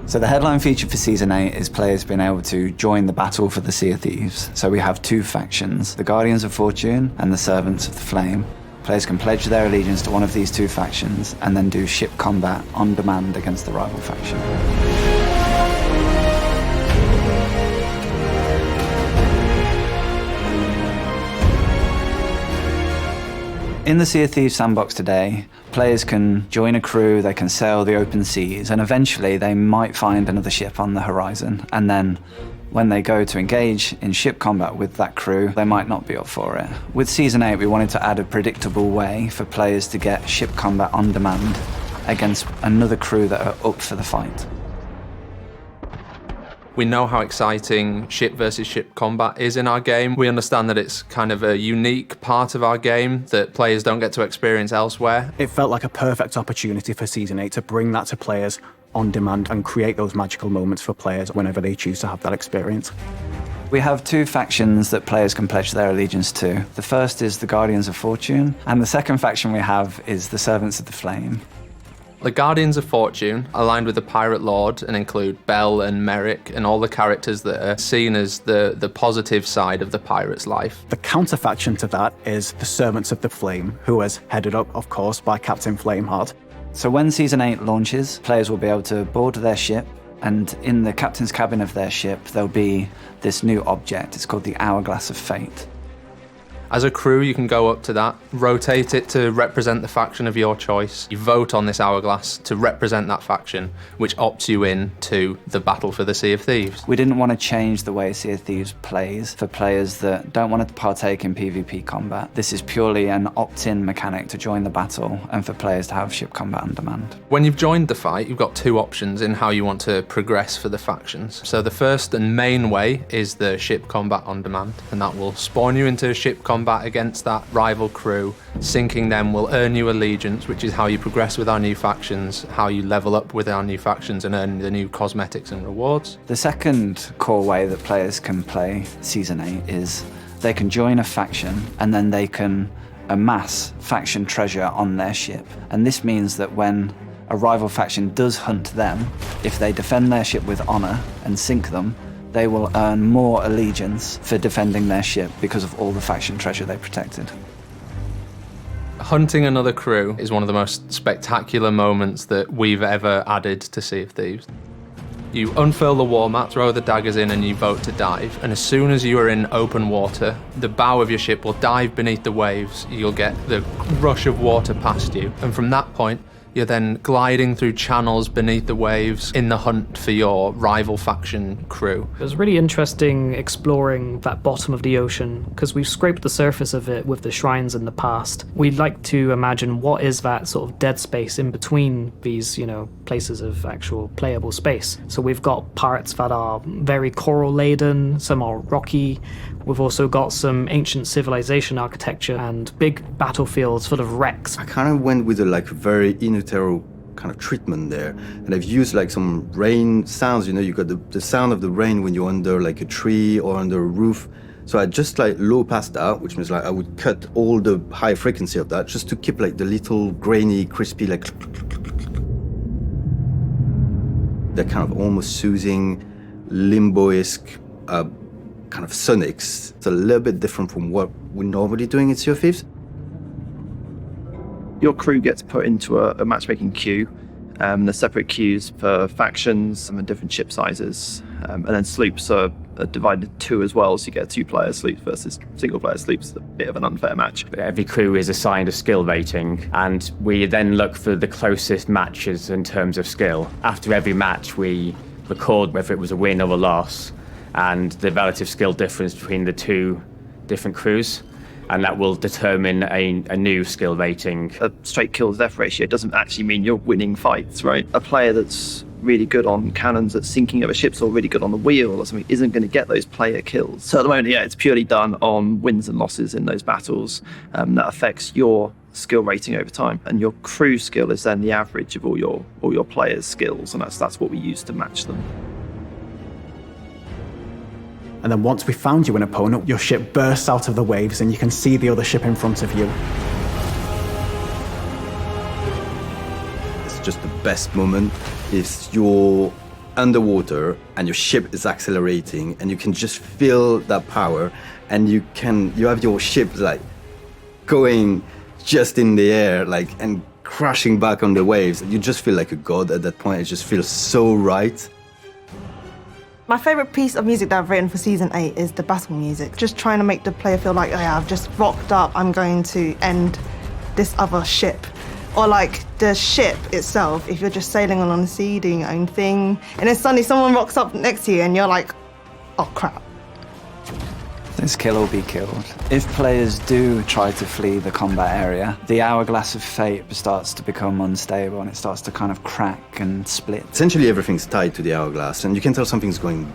So the headline feature for Season 8 is players being able to join the battle for the Sea of Thieves. So we have two factions, the Guardians of Fortune and the Servants of the Flame. Players can pledge their allegiance to one of these two factions and then do ship combat on demand against the rival faction. In the Sea of Thieves sandbox today, players can join a crew, they can sail the open seas, and eventually they might find another ship on the horizon. And then when they go to engage in ship combat with that crew, they might not be up for it. With Season 8, we wanted to add a predictable way for players to get ship combat on demand against another crew that are up for the fight. We know how exciting ship versus ship combat is in our game. We understand that it's kind of a unique part of our game that players don't get to experience elsewhere. It felt like a perfect opportunity for Season 8 to bring that to players on demand and create those magical moments for players whenever they choose to have that experience. We have two factions that players can pledge their allegiance to. The first is the Guardians of Fortune, and the second faction we have is the Servants of the Flame. The Guardians of Fortune aligned with the Pirate Lord and include Belle and Merrick and all the characters that are seen as the positive side of the pirate's life. The counter-faction to that is the Servants of the Flame, who is headed up, of course, by Captain Flameheart. So when Season 8 launches, players will be able to board their ship, and in the captain's cabin of their ship, there'll be this new object. It's called the Hourglass of Fate. As a crew, you can go up to that, rotate it to represent the faction of your choice. You vote on this hourglass to represent that faction, which opts you in to the battle for the Sea of Thieves. We didn't want to change the way Sea of Thieves plays for players that don't want to partake in PvP combat. This is purely an opt-in mechanic to join the battle and for players to have ship combat on demand. When you've joined the fight, you've got two options in how you want to progress for the factions. So the first and main way is the ship combat on demand, and that will spawn you into ship combat against that rival crew. Sinking them will earn you allegiance, which is how you progress with our new factions, how you level up with our new factions and earn the new cosmetics and rewards. The second core way that players can play Season 8 is they can join a faction and then they can amass faction treasure on their ship. And this means that when a rival faction does hunt them, if they defend their ship with honor and sink them, they will earn more allegiance for defending their ship because of all the faction treasure they protected. Hunting another crew is one of the most spectacular moments that we've ever added to Sea of Thieves. You unfurl the war mat, throw the daggers in, and you vote to dive. And as soon as you are in open water, the bow of your ship will dive beneath the waves. You'll get the rush of water past you. And from that point, you're then gliding through channels beneath the waves in the hunt for your rival faction crew. It was really interesting exploring that bottom of the ocean because we've scraped the surface of it with the shrines in the past. We'd like to imagine what is that sort of dead space in between these, places of actual playable space. So we've got parts that are very coral laden, some are rocky. We've also got some ancient civilization architecture and big battlefields full of wrecks. I kind of went with a very inutero kind of treatment there. And I've used some rain sounds, you got the sound of the rain when you're under a tree or under a roof. So I just low passed out, which means I would cut all the high frequency of that just to keep the little grainy, crispy, that kind of almost soothing, limbo-esque kind of sonics. It's a little bit different from what we're normally doing in Sea of Thieves. Your crew gets put into a matchmaking queue. There's separate queues for factions and different ship sizes. And then sloops are divided into two as well, so you get two-player sloops versus single-player sloops. It's a bit of an unfair match. Every crew is assigned a skill rating, and we then look for the closest matches in terms of skill. After every match, we record whether it was a win or a loss, and the relative skill difference between the two different crews, and that will determine a new skill rating. A straight kill-to-death ratio doesn't actually mean you're winning fights, right? A player that's really good on cannons at sinking other ships or really good on the wheel or something isn't going to get those player kills. So at the moment, it's purely done on wins and losses in those battles. That affects your skill rating over time, and your crew skill is then the average of all your players' skills, and that's what we use to match them. And then once we found you an opponent, your ship bursts out of the waves and you can see the other ship in front of you. It's just the best moment. If you're underwater and your ship is accelerating and you can just feel that power, and you have your ship like going just in the air, like, and crashing back on the waves. You just feel like a god at that point. It just feels so right. My favourite piece of music that I've written for Season 8 is the battle music. Just trying to make the player feel like, oh yeah, I've just rocked up, I'm going to end this other ship. Or like the ship itself, if you're just sailing along the sea, doing your own thing, and then suddenly someone rocks up next to you and you're like, oh crap. It's kill or be killed. If players do try to flee the combat area, the hourglass of fate starts to become unstable and it starts to kind of crack and split. Essentially everything's tied to the hourglass, and you can tell something's going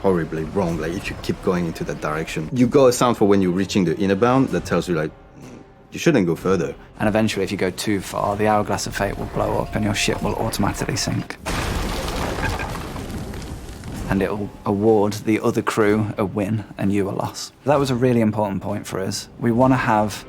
horribly wrong, like if you keep going into that direction. You got a sound for when you're reaching the inner bound that tells you like, you shouldn't go further. And eventually, if you go too far, the hourglass of fate will blow up and your ship will automatically sink. And it'll award the other crew a win and you a loss. That was a really important point for us. We want to have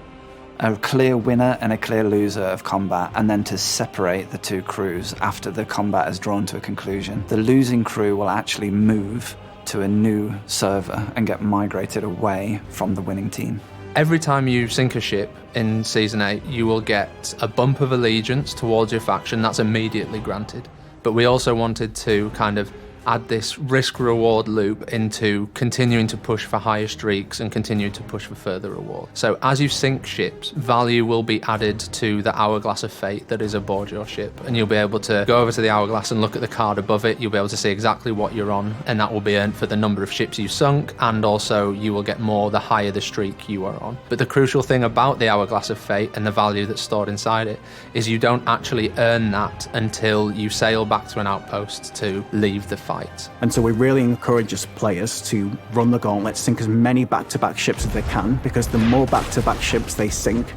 a clear winner and a clear loser of combat, and then to separate the two crews after the combat is drawn to a conclusion. The losing crew will actually move to a new server and get migrated away from the winning team. Every time you sink a ship in Season 8, you will get a bump of allegiance towards your faction. That's immediately granted. But we also wanted to kind of add this risk-reward loop into continuing to push for higher streaks and continue to push for further reward. So as you sink ships, value will be added to the hourglass of fate that is aboard your ship, and you'll be able to go over to the hourglass and look at the card above it. You'll be able to see exactly what you're on, and that will be earned for the number of ships you sunk, and also you will get more the higher the streak you are on. But the crucial thing about the hourglass of fate and the value that's stored inside it is you don't actually earn that until you sail back to an outpost to leave the fight. And so we really encourage us players to run the gauntlet, sink as many back-to-back ships as they can, because the more back-to-back ships they sink,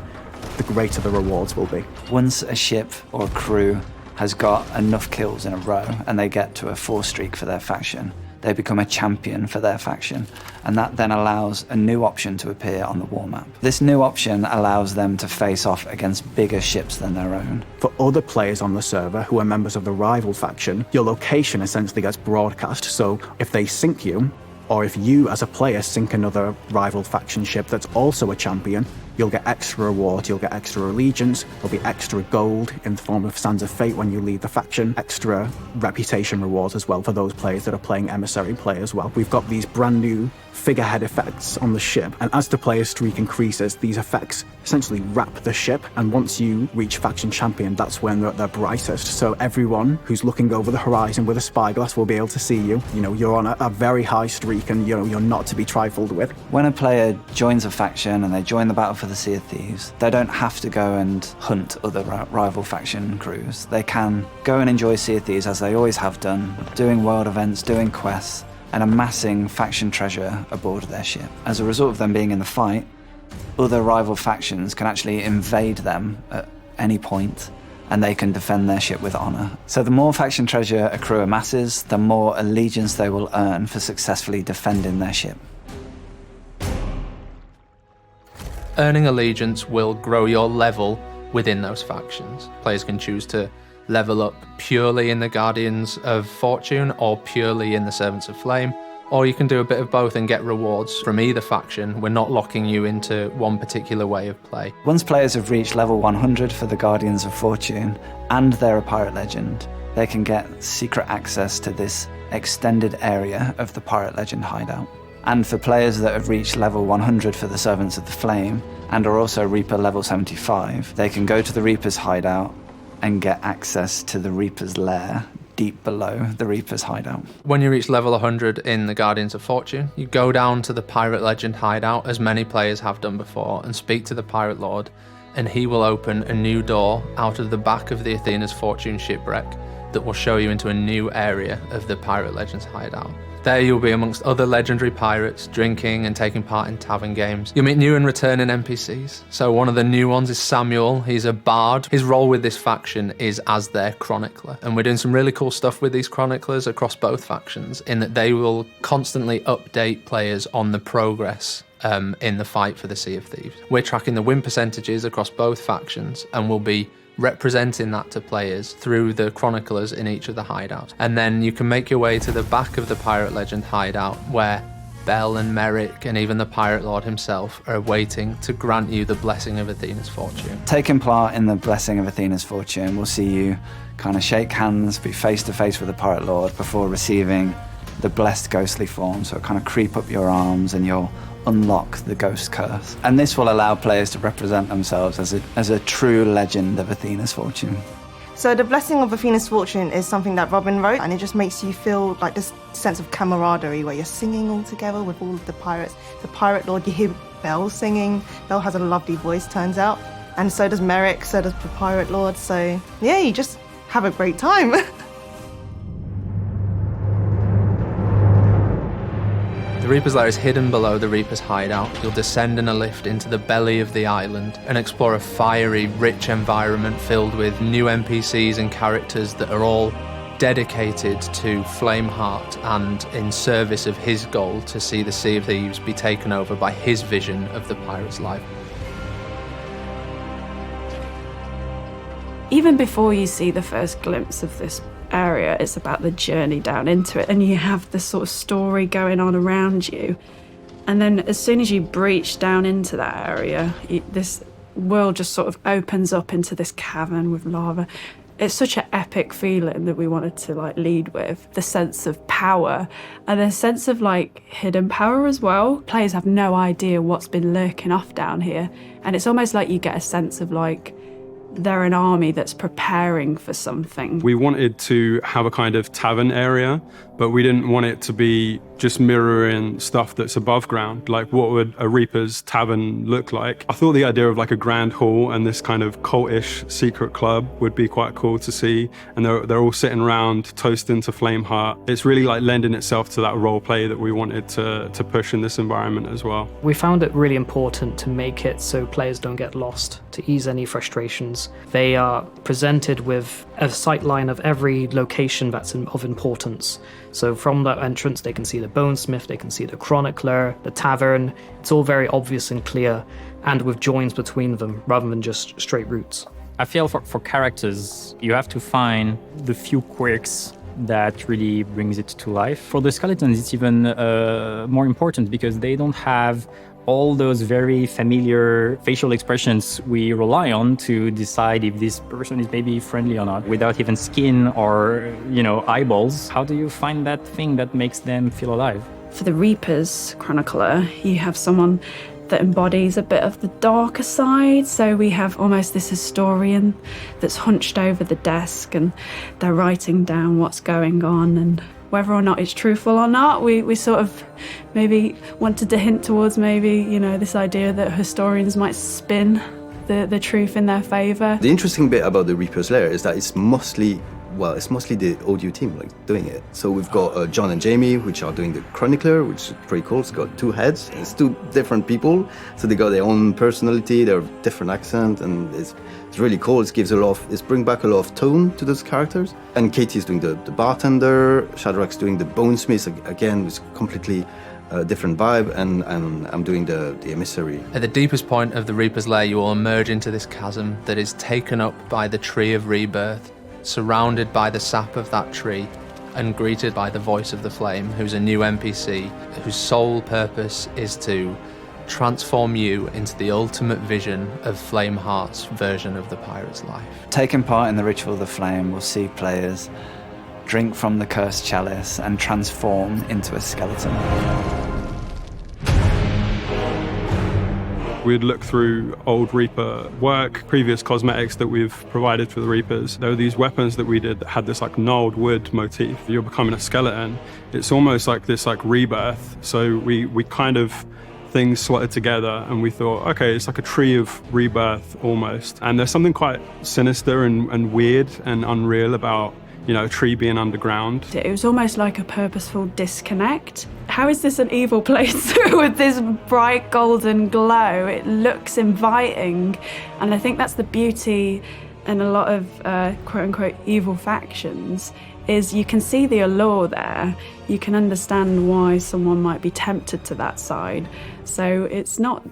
the greater the rewards will be. Once a ship or a crew has got enough kills in a row and they get to a 4 streak for their faction, they become a champion for their faction, and that then allows a new option to appear on the war map. This new option allows them to face off against bigger ships than their own. For other players on the server who are members of the rival faction, your location essentially gets broadcast, so if they sink you, or if you as a player sink another rival faction ship that's also a champion, you'll get extra rewards, you'll get extra allegiance, there'll be extra gold in the form of Sands of Fate when you leave the faction, extra reputation rewards as well for those players that are playing emissary play as well. We've got these brand new figurehead effects on the ship, and as the player's streak increases, these effects essentially wrap the ship, and once you reach faction champion, that's when they're at their brightest. So everyone who's looking over the horizon with a spyglass will be able to see you. You know, you're on a very high streak, and you're not to be trifled with. When a player joins a faction and they join the battle for the Sea of Thieves, they don't have to go and hunt other rival faction crews. They can go and enjoy Sea of Thieves as they always have done, doing world events, doing quests, and amassing faction treasure aboard their ship. As a result of them being in the fight, other rival factions can actually invade them at any point, and they can defend their ship with honor. So the more faction treasure a crew amasses, the more allegiance they will earn for successfully defending their ship. Earning allegiance will grow your level within those factions. Players can choose to level up purely in the Guardians of Fortune or purely in the Servants of Flame, or you can do a bit of both and get rewards from either faction. We're not locking you into one particular way of play. Once players have reached level 100 for the Guardians of Fortune and they're a Pirate Legend, they can get secret access to this extended area of the Pirate Legend hideout. And for players that have reached level 100 for the Servants of the Flame and are also Reaper level 75, they can go to the Reaper's hideout and get access to the Reaper's lair deep below the Reaper's hideout. When you reach level 100 in the Guardians of Fortune, you go down to the Pirate Legend hideout, as many players have done before, and speak to the Pirate Lord, and he will open a new door out of the back of the Athena's Fortune shipwreck that will show you into a new area of the Pirate Legends hideout. There you'll be amongst other legendary pirates, drinking and taking part in tavern games. You'll meet new and returning NPCs. So one of the new ones is Samuel. He's a bard. His role with this faction is as their chronicler. And we're doing some really cool stuff with these chroniclers across both factions, in that they will constantly update players on the progress in the fight for the Sea of Thieves. We're tracking the win percentages across both factions, and we'll be representing that to players through the chroniclers in each of the hideouts. And then you can make your way to the back of the Pirate Legend hideout, where Bell and Merrick and even the Pirate Lord himself are waiting to grant you the blessing of Athena's fortune. Taking part in the blessing of Athena's fortune, we'll see you kind of shake hands, be face to face with the Pirate Lord before receiving the blessed ghostly form. So kind of creep up your arms and you'll unlock the ghost curse. And this will allow players to represent themselves as a true legend of Athena's fortune. So the Blessing of Athena's Fortune is something that Robin wrote, and it just makes you feel like this sense of camaraderie where you're singing all together with all of the pirates. The Pirate Lord, you hear Belle singing. Belle has a lovely voice, turns out. And so does Merrick, so does the Pirate Lord. So yeah, you just have a great time. The Reaper's Lair is hidden below the Reaper's hideout. You'll descend in a lift into the belly of the island and explore a fiery, rich environment filled with new NPCs and characters that are all dedicated to Flameheart and in service of his goal to see the Sea of Thieves be taken over by his vision of the pirate's life. Even before you see the first glimpse of this area, it's about the journey down into it, and you have this sort of story going on around you. And then as soon as you breach down into that area, this world just sort of opens up into this cavern with lava. It's such an epic feeling that we wanted to lead with. The sense of power and the sense of hidden power as well. Players have no idea what's been lurking off down here, and it's almost like you get a sense of they're an army that's preparing for something. We wanted to have a kind of tavern area, but we didn't want it to be just mirroring stuff that's above ground. Like, what would a Reaper's tavern look like? I thought the idea of a grand hall and this kind of cultish secret club would be quite cool to see. And they're all sitting around toasting to Flameheart. It's really lending itself to that role play that we wanted to push in this environment as well. We found it really important to make it so players don't get lost, to ease any frustrations. They are presented with a sightline of every location that's of importance. So from that entrance, they can see the Bonesmith, they can see the Chronicler, the Tavern. It's all very obvious and clear, and with joins between them, rather than just straight routes. I feel for characters, you have to find the few quirks that really brings it to life. For the skeletons, it's even more important because they don't have all those very familiar facial expressions we rely on to decide if this person is maybe friendly or not. Without even skin or, eyeballs, how do you find that thing that makes them feel alive? For the Reaper's Chronicler, you have someone that embodies a bit of the darker side. So we have almost this historian that's hunched over the desk and they're writing down what's going on, and whether or not it's truthful or not, we sort of maybe wanted to hint towards this idea that historians might spin the truth in their favour. The interesting bit about the Reaper's Lair is that it's mostly the audio team doing it. So we've got John and Jamie, which are doing the Chronicler, which is pretty cool. It's got two heads. It's two different people, so they got their own personality, their different accent, and it's really cool. It gives it brings back a lot of tone to those characters. And Katie's doing the bartender. Shadrack's doing the Bonesmith. Again, it's completely different vibe, and I'm doing the emissary. At the deepest point of the Reaper's Lair, you will emerge into this chasm that is taken up by the Tree of Rebirth, surrounded by the sap of that tree, and greeted by the voice of the Flame, who's a new NPC, whose sole purpose is to transform you into the ultimate vision of Flameheart's version of the pirate's life. Taking part in the Ritual of the Flame will see players drink from the cursed chalice and transform into a skeleton. We'd look through old Reaper work, previous cosmetics that we've provided for the Reapers. There were these weapons that we did that had this gnarled wood motif. You're becoming a skeleton. It's almost like this rebirth. So we kind of things slotted together and we thought, okay, it's like a tree of rebirth almost. And there's something quite sinister and weird and unreal about a tree being underground. It was almost like a purposeful disconnect. How is this an evil place with this bright golden glow? It looks inviting, and I think that's the beauty in a lot of quote-unquote evil factions, is you can see the allure there. you can understand why someone might be tempted to that side. So it's not,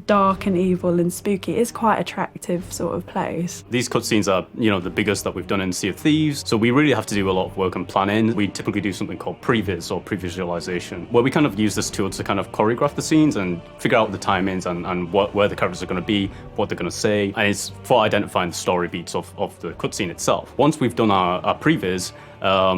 dark and evil and spooky. It's quite attractive sort of place. These cutscenes are, the biggest that we've done in Sea of Thieves, so we really have to do a lot of work and planning. We typically do something called previs or pre-visualization, where we kind of use this tool to kind of choreograph the scenes and figure out the timings and where the characters are going to be, what they're going to say, and it's for identifying the story beats of the cutscene itself. Once we've done our previs,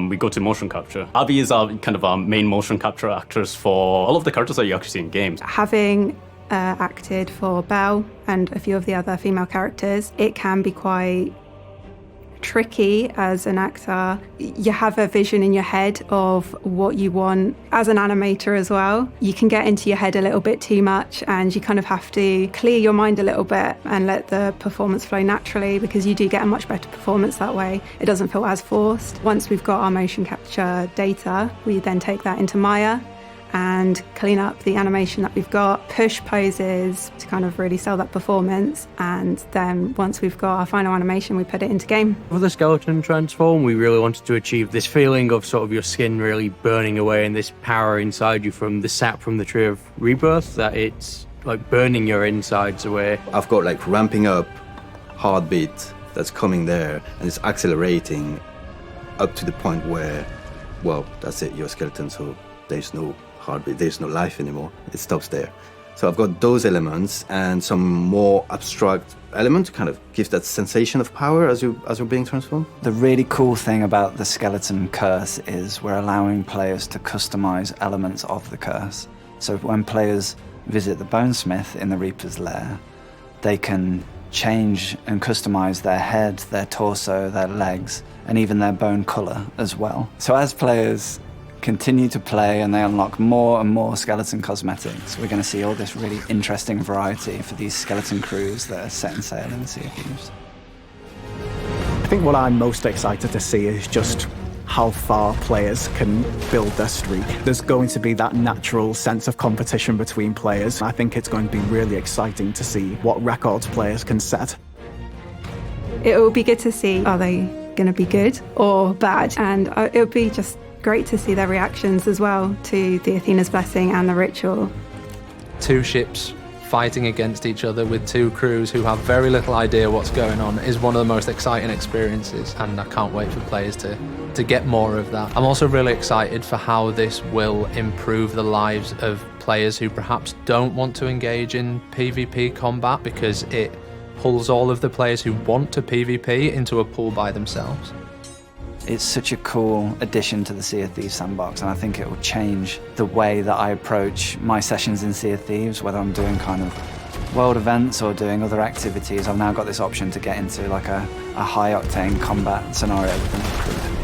we go to motion capture. Abby is our main motion capture actress for all of the characters that you actually see in games. Having acted for Belle and a few of the other female characters, it can be quite tricky as an actor. You have a vision in your head of what you want. As an animator as well, you can get into your head a little bit too much, and you kind of have to clear your mind a little bit and let the performance flow naturally, because you do get a much better performance that way. It doesn't feel as forced. Once we've got our motion capture data, we then take that into Maya and clean up the animation that we've got, push poses to kind of really sell that performance, and then once we've got our final animation, we put it into game. For the skeleton transform, we really wanted to achieve this feeling of sort of your skin really burning away and this power inside you from the sap from the Tree of Rebirth, that it's like burning your insides away. I've got like ramping up heartbeat that's coming there, and it's accelerating up to the point where, well, that's it, you're a skeleton, so there's no heartbeat, there's no life anymore. It stops there. So I've got those elements and some more abstract element to kind of give that sensation of power as you're being transformed. The really cool thing about the skeleton curse is we're allowing players to customize elements of the curse. So when players visit the bonesmith in the Reaper's lair, they can change and customize their head, their torso, their legs, and even their bone color as well. So as players continue to play and they unlock more and more skeleton cosmetics, we're going to see all this really interesting variety for these skeleton crews that are setting sail in the Sea of Thieves. I think what I'm most excited to see is just how far players can build their streak. There's going to be that natural sense of competition between players. I think it's going to be really exciting to see what records players can set. It will be good to see, are they going to be good or bad? And it would be just great to see their reactions as well to the Athena's Blessing and the ritual. Two ships fighting against each other with two crews who have very little idea what's going on is one of the most exciting experiences, and I can't wait for players to get more of that. I'm also really excited for how this will improve the lives of players who perhaps don't want to engage in PvP combat, because it pulls all of the players who want to PvP into a pool by themselves. It's such a cool addition to the Sea of Thieves sandbox, and I think it will change the way that I approach my sessions in Sea of Thieves, whether I'm doing kind of world events or doing other activities. I've now got this option to get into like a high-octane combat scenario within the crew.